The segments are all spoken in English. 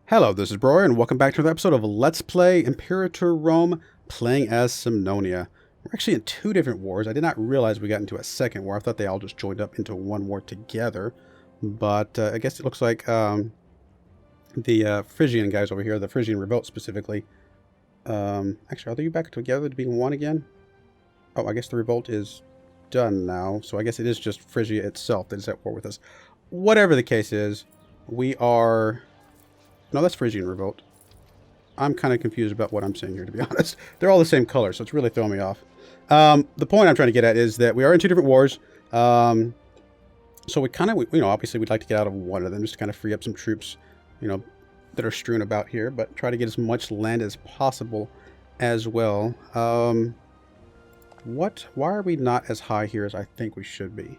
Hello, this is Broyar, and welcome back to another episode of Let's Play Imperator Rome, playing as Semnonia. We're actually in two different wars. I did not realize we got into a second war. I thought they all just joined up into one war together. But I guess it looks like the Frisian guys over here, the Frisian Revolt specifically. Actually, are they back together to being one again? Oh, I guess the revolt is done now. So I guess it is just Frisia itself that is at war with us. Whatever the case is, we are... No, that's Frisian Revolt. I'm kind of confused about what I'm saying here, to be honest. They're all the same color, so it's really throwing me off. The point I'm trying to get at is that we are in two different wars. So we kind of, obviously we'd like to get out of one of them, just to kind of free up some troops, that are strewn about here, but try to get as much land as possible as well. Why are we not as high here as I think we should be?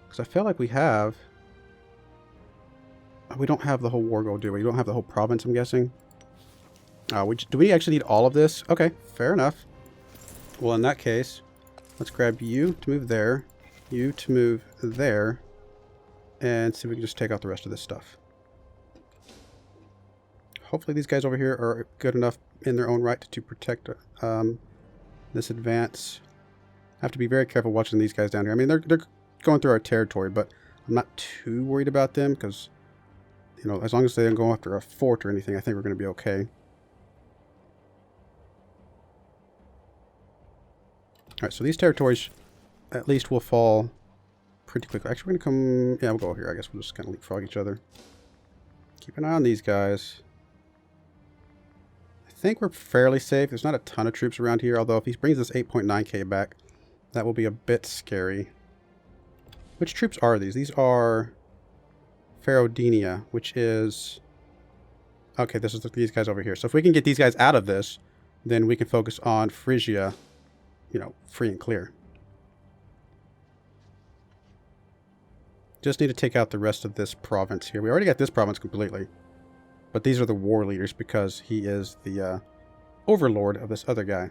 Because I feel like we have... We don't have the whole war goal, do we? We don't have the whole province, I'm guessing. Do we actually need all of this? Okay, fair enough. Well, in that case, let's grab you to move there, you to move there, and see if we can just take out the rest of this stuff. Hopefully these guys over here are good enough in their own right to protect this advance. I have to be very careful watching these guys down here. I mean, they're going through our territory, but I'm not too worried about them because... as long as they don't go after a fort or anything, I think we're going to be okay. Alright, so these territories at least will fall pretty quickly. Actually, we're going to come... Yeah, we'll go here. I guess we'll just kind of leapfrog each other. Keep an eye on these guys. I think we're fairly safe. There's not a ton of troops around here, although if he brings this 8.9k back, that will be a bit scary. Which troops are these? These are... Ferodenia, which is... Okay, this is these guys over here. So if we can get these guys out of this, then we can focus on Frisia, free and clear. Just need to take out the rest of this province here. We already got this province completely. But these are the war leaders because he is the overlord of this other guy.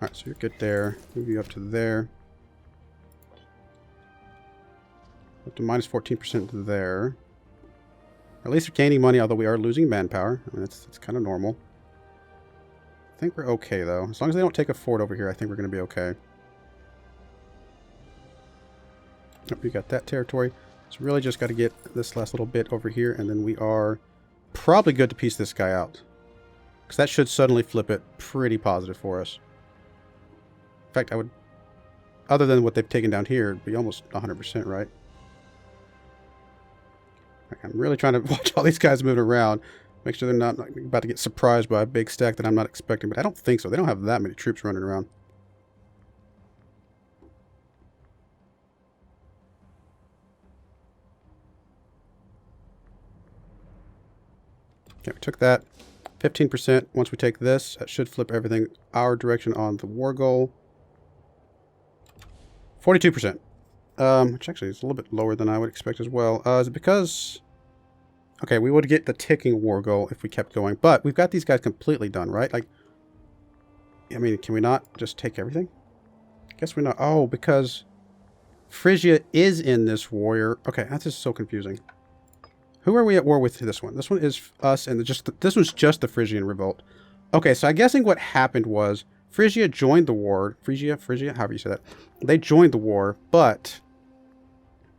Alright, so you're good there. Move you up to there. Up to minus 14% there. At least we're gaining money, although we are losing manpower. I mean, it's kind of normal. I think we're okay, though. As long as they don't take a fort over here, I think we're going to be okay. Oh, we got that territory. So really just got to get this last little bit over here, and then we are probably good to piece this guy out. Because that should suddenly flip it pretty positive for us. In fact, I would... Other than what they've taken down here, it'd be almost 100%, right? I'm really trying to watch all these guys moving around. Make sure they're not about to get surprised by a big stack that I'm not expecting. But I don't think so. They don't have that many troops running around. Okay, we took that. 15%. Once we take this, that should flip everything our direction on the war goal. 42%. Which actually is a little bit lower than I would expect as well. Is it because... Okay, we would get the ticking war goal if we kept going. But we've got these guys completely done, right? Like, I mean, can we not just take everything? I guess we're not. Oh, because Frisia is in this warrior. Okay, that's just so confusing. Who are we at war with this one? This one is us, and this one's just the Frisian Revolt. Okay, so I'm guessing what happened was Frisia joined the war. Frisia, however you say that. They joined the war, but...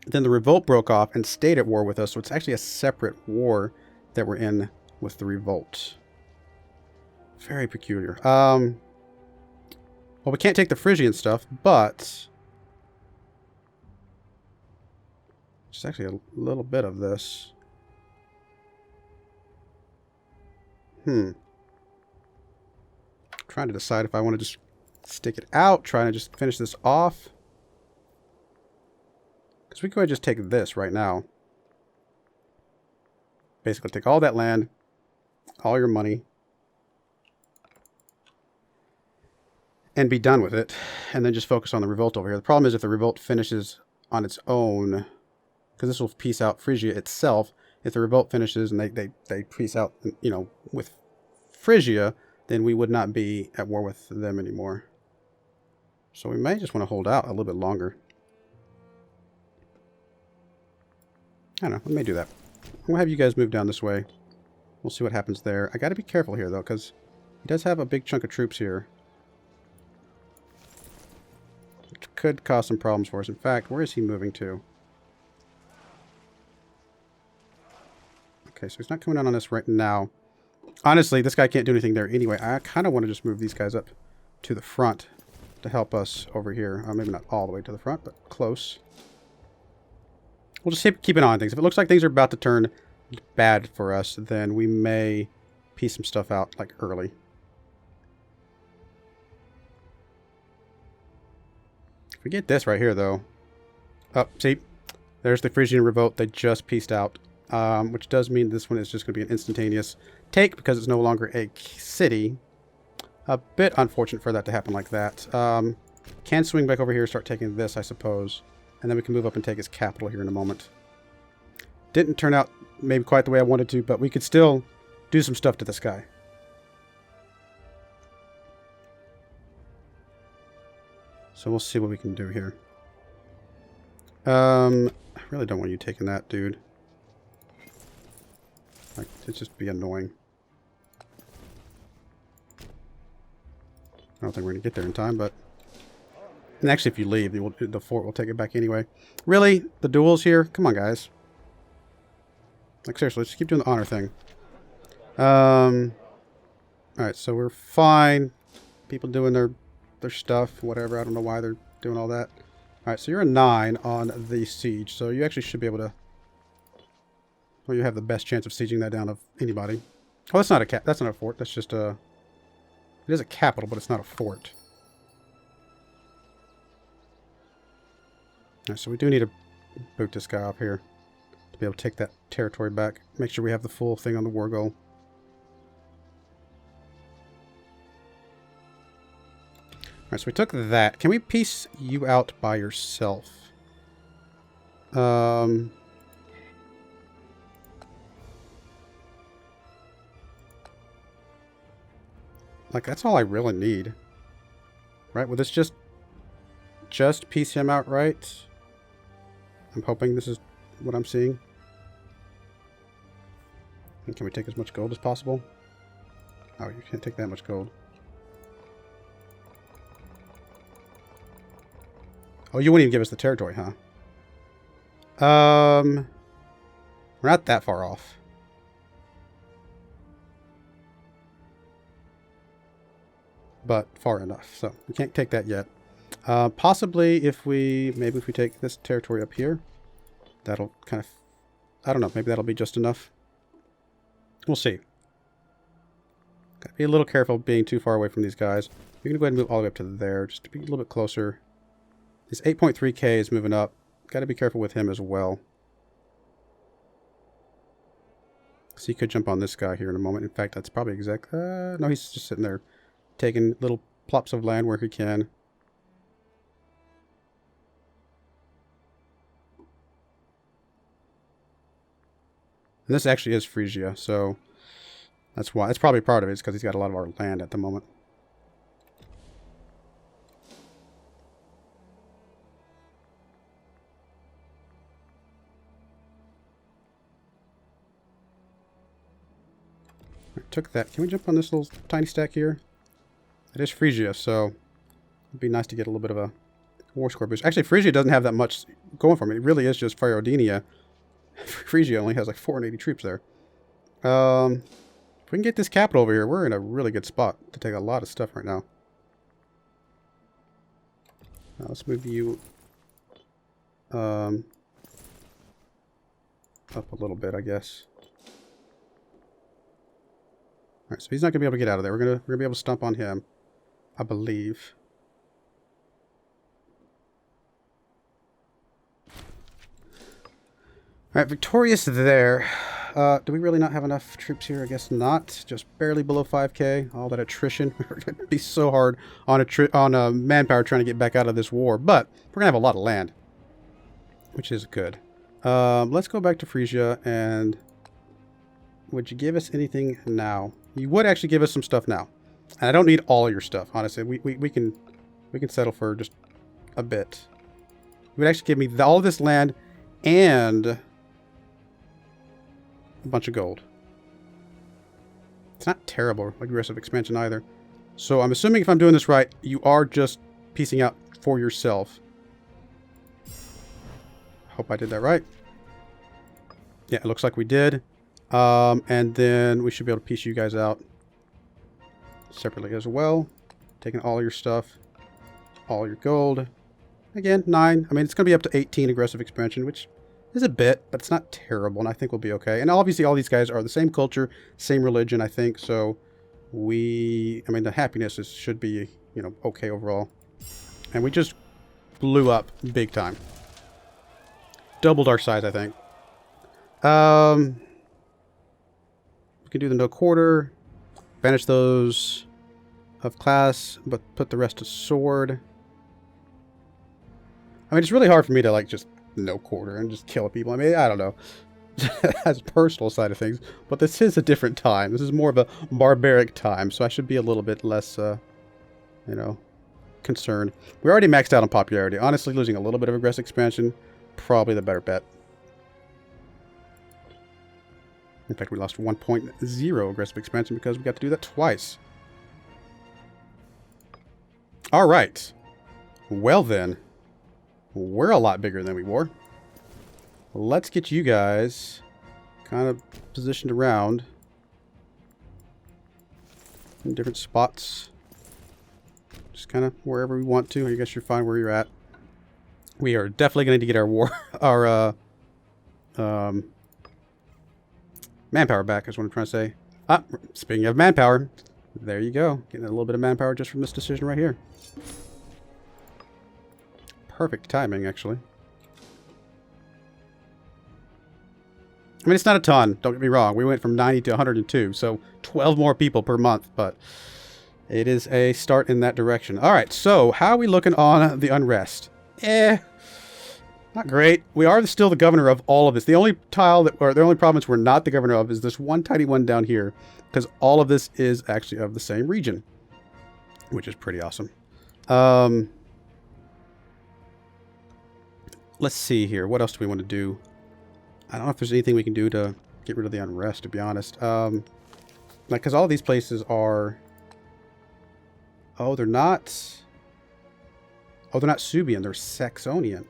Then the revolt broke off and stayed at war with us, so it's actually a separate war that we're in with the revolt. Very peculiar. Well, we can't take the Frisian stuff, but... There's actually a little bit of this. Trying to decide if I want to just stick it out, trying to just finish this off. So we could just take this right now. Basically take all that land, all your money, and be done with it. And then just focus on the revolt over here. The problem is if the revolt finishes on its own, because this will piece out Frisia itself. If the revolt finishes and they piece out, with Frisia, then we would not be at war with them anymore. So we may just want to hold out a little bit longer. I don't know. Let me do that. We'll have you guys move down this way. We'll see what happens there. I got to be careful here, though, because he does have a big chunk of troops here. Which could cause some problems for us. In fact, where is he moving to? Okay, so he's not coming out on us right now. Honestly, this guy can't do anything there anyway. I kind of want to just move these guys up to the front to help us over here. Maybe not all the way to the front, but close. We'll just keep an eye on things. If it looks like things are about to turn bad for us, then we may piece some stuff out, like, early. If we get this right here, though. Oh, see? There's the Frisian Revolt. They just pieced out. Which does mean this one is just going to be an instantaneous take because it's no longer a city. A bit unfortunate for that to happen like that. Can swing back over here and start taking this, I suppose. And then we can move up and take his capital here in a moment. Didn't turn out maybe quite the way I wanted to, but we could still do some stuff to this guy. So we'll see what we can do here. I really don't want you taking that, dude. Like, it'd just be annoying. I don't think we're going to get there in time, but... And actually, if you leave, the fort will take it back anyway. Really? The duels here? Come on, guys. Like, seriously, let's just keep doing the honor thing. Alright, so we're fine. People doing their stuff, whatever. I don't know why they're doing all that. Alright, so you're a 9 on the siege, so you actually should be able to... Well, you have the best chance of sieging that down of anybody. Oh, that's not a fort. That's just a... It is a capital, but it's not a fort. Alright, so we do need to boot this guy up here to be able to take that territory back. Make sure we have the full thing on the war goal. Alright, so we took that. Can we piece you out by yourself? Like, that's all I really need. Right? Will this just piece him out right? I'm hoping this is what I'm seeing. And can we take as much gold as possible? Oh, you can't take that much gold. Oh, you wouldn't even give us the territory, huh? We're not that far off. But far enough, so we can't take that yet. Possibly maybe if we take this territory up here, that'll kind of, I don't know, maybe that'll be just enough. We'll see. Gotta be a little careful being too far away from these guys. We're gonna go ahead and move all the way up to there, just to be a little bit closer. This 8.3k is moving up. Gotta be careful with him as well. So he could jump on this guy here in a moment. In fact, that's probably exactly... no, he's just sitting there taking little plops of land where he can. And this actually is Frisia, so that's why. That's probably part of it, is because he's got a lot of our land at the moment. I took that. Can we jump on this little tiny stack here? It is Frisia, so it'd be nice to get a little bit of a war score boost. Actually, Frisia doesn't have that much going for me. It really is just Fiorodenia. Frisia only has like 480 troops there. If we can get this capital over here, we're in a really good spot to take a lot of stuff right now. Now let's move you up a little bit, I guess. Alright, so he's not going to be able to get out of there. We're gonna be able to stomp on him, I believe. Alright, victorious there. Do we really not have enough troops here? I guess not. Just barely below 5k. All that attrition. It'd be so hard on manpower trying to get back out of this war. But we're going to have a lot of land, which is good. Let's go back to Frisia. And would you give us anything now? You would actually give us some stuff now. And I don't need all your stuff, honestly. We can settle for just a bit. You would actually give me all this land and a bunch of gold. It's not terrible aggressive expansion either. So I'm assuming if I'm doing this right, you are just piecing out for yourself. Hope I did that right. Yeah, it looks like we did. And then we should be able to piece you guys out separately as well. Taking all your stuff, all your gold. Again, 9. I mean, it's going to be up to 18 aggressive expansion, which is a bit, but it's not terrible, and I think we'll be okay. And obviously, all these guys are the same culture, same religion, I think. So I mean, the happiness should be, you know, okay overall. And we just blew up big time. Doubled our size, I think. We can do the no quarter. Banish those of class, but put the rest to sword. I mean, it's really hard for me to, like, just no quarter and just kill people. I mean, I don't know. As a personal side of things. But this is a different time. This is more of a barbaric time, so I should be a little bit less, you know, concerned. We're already maxed out on popularity. Honestly, losing a little bit of aggressive expansion, probably the better bet. In fact, we lost 1.0 aggressive expansion because we got to do that twice. All right. Well then, we're a lot bigger than we were. Let's get you guys kind of positioned around in different spots. Just kind of wherever we want to. I guess you're fine where you're at. We are definitely going to get our manpower back, is what I'm trying to say. Ah, speaking of manpower, there you go. Getting a little bit of manpower just from this decision right here. Perfect timing, actually. I mean, it's not a ton, don't get me wrong. We went from 90 to 102, so 12 more people per month, but it is a start in that direction. All right, so how are we looking on the unrest? Not great. We are still the governor of all of this. The only or the only province we're not the governor of is this one tiny one down here, because all of this is actually of the same region, which is pretty awesome. Let's see here. What else do we want to do? I don't know if there's anything we can do to get rid of the unrest, to be honest. Like, because all of these places are... Oh, they're not... Oh, they're not Subian. They're Saxonian.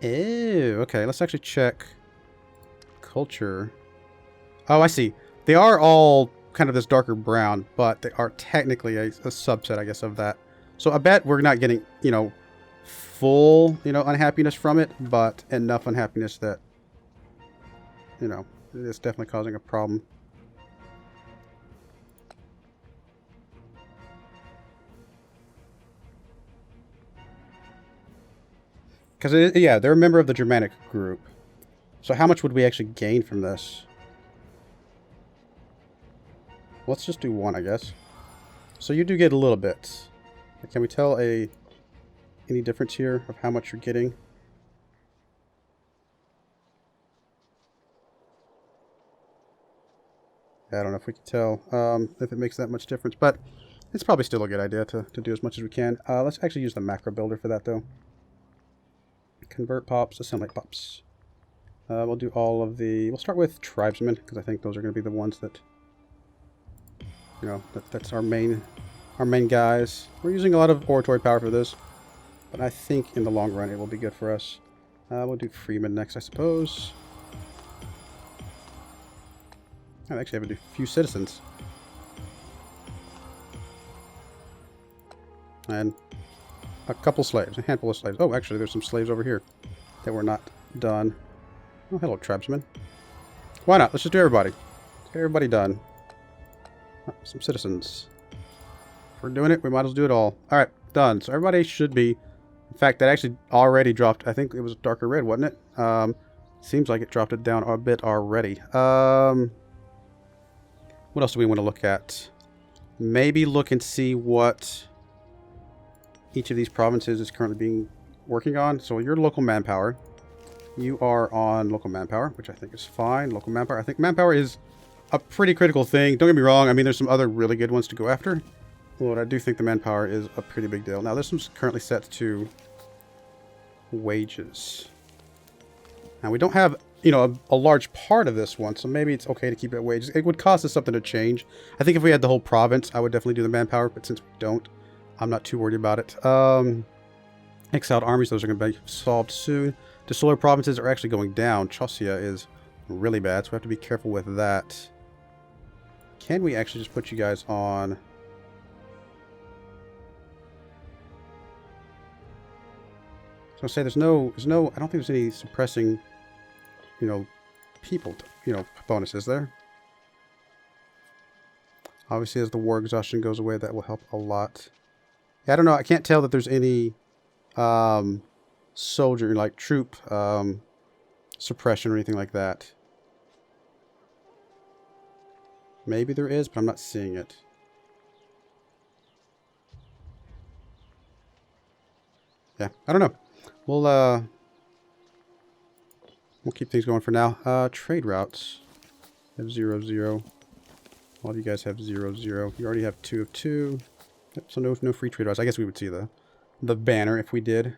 Ew, okay. Let's actually check culture. Oh, I see. They are all kind of this darker brown, but they are technically a subset, I guess, of that. So I bet we're not getting, you know, full, you know, unhappiness from it, but enough unhappiness that, you know, it's definitely causing a problem. Because, yeah, they're a member of the Germanic group. So how much would we actually gain from this? Let's just do 1, I guess. So you do get a little bit. Can we tell any difference here of how much you're getting? I don't know if we can tell if it makes that much difference, but it's probably still a good idea to do as much as we can. Let's actually use the macro builder for that, though. Convert pops, assimilate pops. We'll do all of the... We'll start with tribesmen, because I think those are going to be the ones that... You know, that's our main guys. We're using a lot of oratory power for this, but I think in the long run it will be good for us. We'll do freemen next, I suppose. I actually have to do a few citizens. And a couple slaves, a handful of slaves. Oh, actually, there's some slaves over here that were not done. Oh, hello, tribesmen. Why not? Let's just do everybody. Let's get everybody done. Oh, some citizens. If we're doing it, we might as well do it all. All right, done. So everybody should be... In fact, that actually already dropped. I think it was darker red, wasn't it? Seems like it dropped it down a bit already. What else do we want to look at? Maybe look and see what each of these provinces is currently being working on. So you're local manpower. You are on local manpower, which I think is fine. Local manpower. I think manpower is a pretty critical thing. Don't get me wrong. I mean, there's some other really good ones to go after. But I do think the manpower is a pretty big deal. Now, this one's currently set to wages. Now, we don't have you know, a large part of this one, so maybe it's okay to keep it at wages. It would cost us something to change. I think if we had the whole province, I would definitely do the manpower, but since we don't, I'm not too worried about it. Exiled armies, those are going to be solved soon. The solar provinces are actually going down. Chosia is really bad, so we have to be careful with that. Can we actually just put you guys on... So I say there's no, I don't think there's any suppressing, you know, people, you know, bonus, is there? Obviously, as the war exhaustion goes away, that will help a lot. Yeah, I don't know. I can't tell that there's any soldier, like troop suppression or anything like that. Maybe there is, but I'm not seeing it. Yeah, I don't know. We'll keep things going for now. Trade routes. Have 0, 0. All of you guys have 0, 0. You already have 2 of 2. Yep, so no free trade routes. I guess we would see the banner if we did.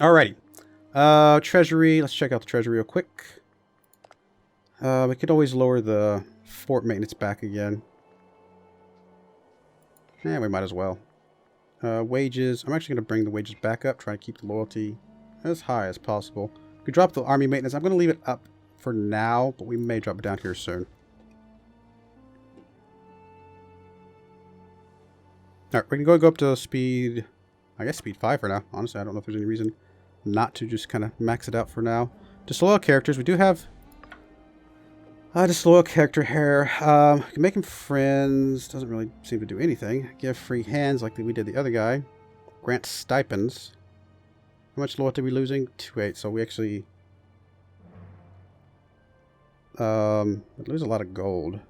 Alrighty. Treasury. Let's check out the treasury real quick. We could always lower the fort maintenance back again. Yeah, we might as well. Wages. I'm actually going to bring the wages back up. Try to keep the loyalty as high as possible. We drop the army maintenance. I'm going to leave it up for now, but we may drop it down here soon. Alright, we can go up to speed, I guess speed 5 for now. Honestly, I don't know if there's any reason not to just kind of max it out for now. Disloyal characters. We do have disloyal character here. Can make him friends. Doesn't really seem to do anything. Give free hands like we did the other guy. Grant stipends. How much loyalty are we losing? 2-8. So we actually lose a lot of gold.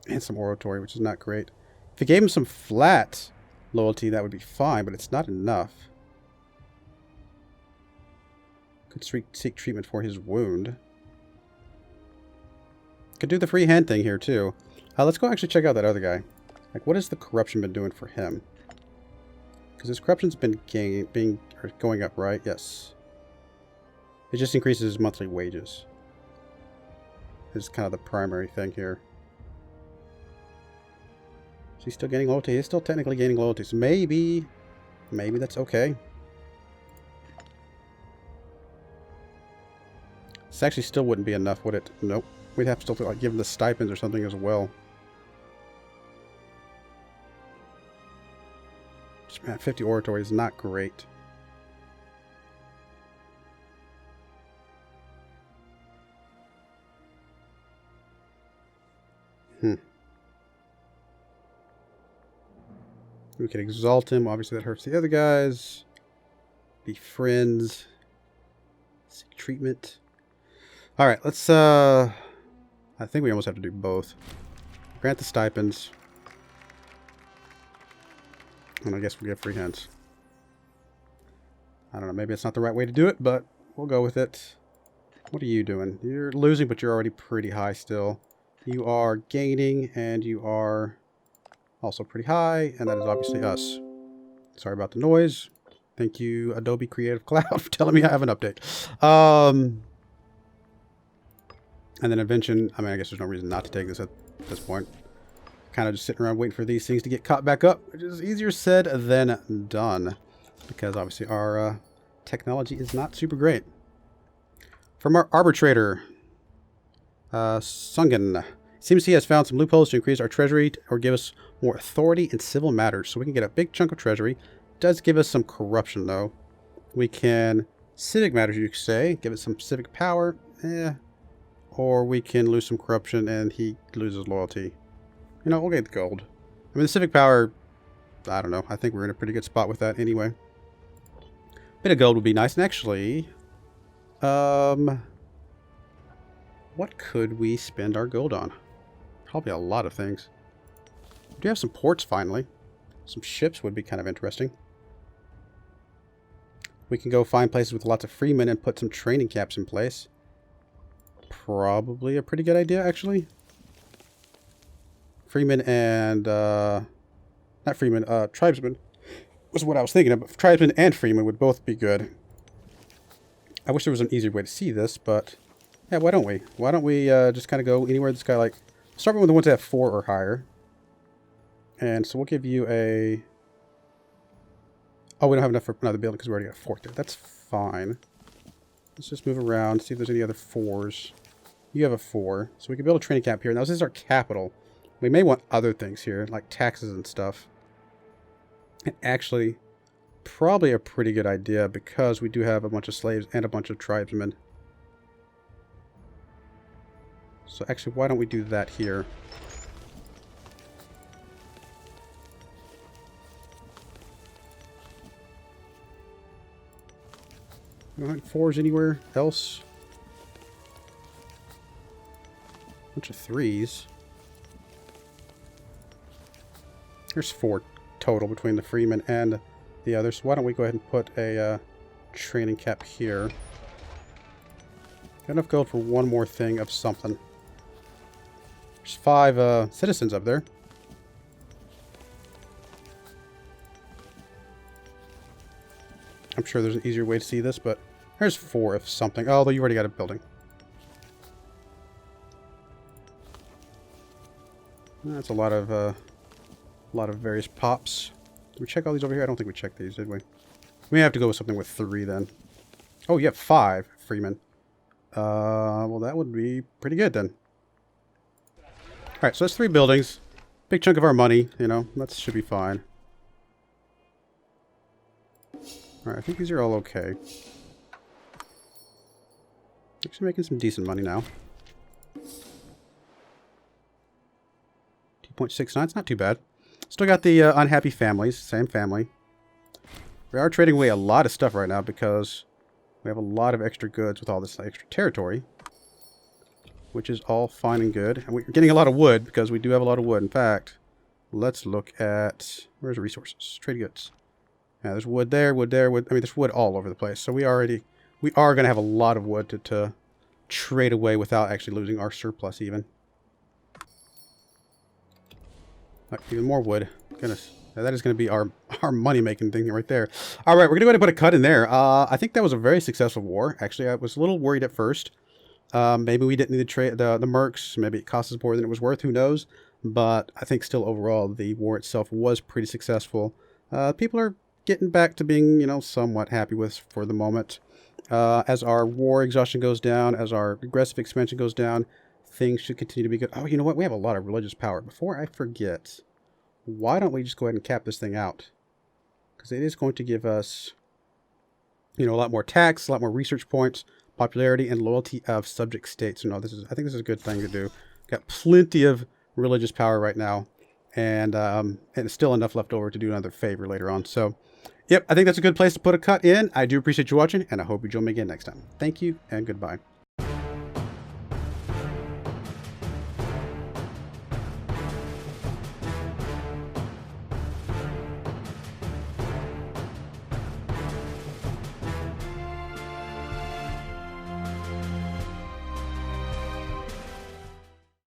And some oratory, which is not great. If we gave him some flat loyalty, that would be fine, but it's not enough. Could seek treatment for his wound. Could do the free hand thing here, too. Let's go actually check out that other guy. Like, what has the corruption been doing for him? Because his corruption's been going up, right? Yes. It just increases his monthly wages. This is kind of the primary thing here. Is he still gaining loyalty? He's still technically gaining loyalty, so maybe that's okay. This actually still wouldn't be enough, would it? Nope. We'd have to still like give him the stipends or something as well. Man, 50 oratory is not great. We can exalt him. Obviously, that hurts the other guys. Be friends. Seek treatment. All right, let's. I think we almost have to do both. Grant the stipends. And I guess we'll get free hands. I don't know. Maybe it's not the right way to do it, but we'll go with it. What are you doing? You're losing, but you're already pretty high still. You are gaining, and you are also pretty high, and that is obviously us. Sorry about the noise. Thank you, Adobe Creative Cloud, for telling me I have an update. And then Invention, I mean, I guess there's no reason not to take this at this point. Kind of just sitting around waiting for these things to get caught back up, which is easier said than done. Because obviously our technology is not super great. From our arbitrator, Sungen. Seems he has found some loopholes to increase our treasury or give us more authority in civil matters. So we can get a big chunk of treasury. Does give us some corruption, though. We can civic matters, you could say. Give it some civic power. Or we can lose some corruption and he loses loyalty. You know, we'll get the gold. I mean, the civic power, I don't know. I think we're in a pretty good spot with that anyway. Bit of gold would be nice. And actually, what could we spend our gold on? Probably a lot of things. We do have some ports, finally. Some ships would be kind of interesting. We can go find places with lots of freemen and put some training camps in place. Probably a pretty good idea, actually. Freemen and, not freemen, tribesmen was what I was thinking of. But tribesmen and freemen would both be good. I wish there was an easier way to see this, but yeah, why don't we? Why don't we just kind of go anywhere this guy, like, start with the ones that have 4 or higher. And so we'll give you a... Oh, we don't have enough for another building because we already got a 4 there. That's fine. Let's just move around, see if there's any other 4s. You have a 4, so we can build a training camp here. Now, this is our capital. We may want other things here, like taxes and stuff. And actually, probably a pretty good idea because we do have a bunch of slaves and a bunch of tribesmen. So actually, why don't we do that here? You don't have 4s anywhere else? Bunch of 3s. There's 4 total between the freemen and the others. So why don't we go ahead and put a training cap here? Got enough gold for one more thing of something. There's 5 citizens up there. I'm sure there's an easier way to see this, but there's 4 of something. Oh, although you already got a building. That's a lot of various pops. Did we check all these over here? I don't think we checked these, did we? We may have to go with something with 3 then. Oh, you have 5 freemen. Well, that would be pretty good then. Alright, so that's 3 buildings. Big chunk of our money, you know. That should be fine. Alright, I think these are all okay. Actually making some decent money now. 2.69, it's not too bad. Still got the unhappy families, same family. We are trading away a lot of stuff right now because we have a lot of extra goods with all this extra territory. Which is all fine and good. And we're getting a lot of wood because we do have a lot of wood. In fact, let's look at... Where's the resources? Trade goods. Yeah, there's wood there, wood there, wood... I mean, there's wood all over the place. So we are going to have a lot of wood to trade away without actually losing our surplus even. Even more wood. Goodness. That is going to be our money-making thing right there. All right, we're going to go ahead and put a cut in there. I think that was a very successful war. Actually, I was a little worried at first. Maybe we didn't need to trade the mercs. Maybe it cost us more than it was worth. Who knows? But I think still overall, the war itself was pretty successful. People are getting back to being, you know, somewhat happy with for the moment. As our war exhaustion goes down, as our aggressive expansion goes down, things should continue to be good. Oh, you know what? We have a lot of religious power. Before I forget, why don't we just go ahead and cap this thing out? Because it is going to give us, you know, a lot more tax, a lot more research points, popularity, and loyalty of subject states. No, I think this is a good thing to do. Got plenty of religious power right now, and it's still enough left over to do another favor later on. So, yep, I think that's a good place to put a cut in. I do appreciate you watching, and I hope you join me again next time. Thank you, and goodbye.